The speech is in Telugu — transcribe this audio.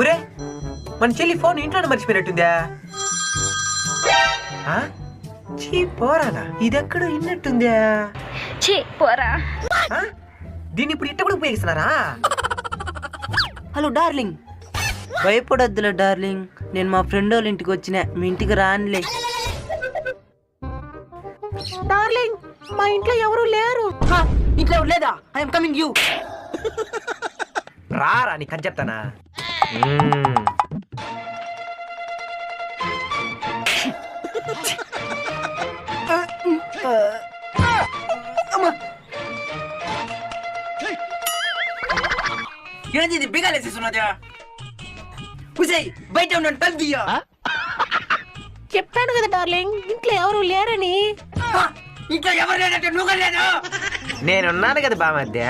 ఊరే మన చెల్లి ఫోన్ ఇంట్లో మర్చిపోయినట్టుందా? చీ పోరానా, ఇదెక్కడో ఇన్నట్టుందా? చీ పోరా. దీన్ని ఇప్పుడు ఇట్ట కూడా ఉపయోగిస్తున్నారా? Hello darling. భయపడొద్దులే డార్లింగ్, నేను మా ఫ్రెండ్ వాళ్ళ ఇంటికి వచ్చిన, మీ ఇంటికి రానులే. డార్లింగ్ మా ఇంట్లో ఎవరు లేరు. ఇంట్లో ఎవరు లేదా? I'm coming you. రారా నీకు అని చెప్తానా. ఏంది ఇది బిగాలేసేస్తున్నదా? బయట ఉన్నాను, తలుపు తీయ. చెప్పాను కదా డార్లింగ్, ఇంట్లో ఎవరు లేరని. ఇంట్లో ఎవరు లేదంటే నువ్వు లేదు. నేనున్నాను కదా బామధ్య.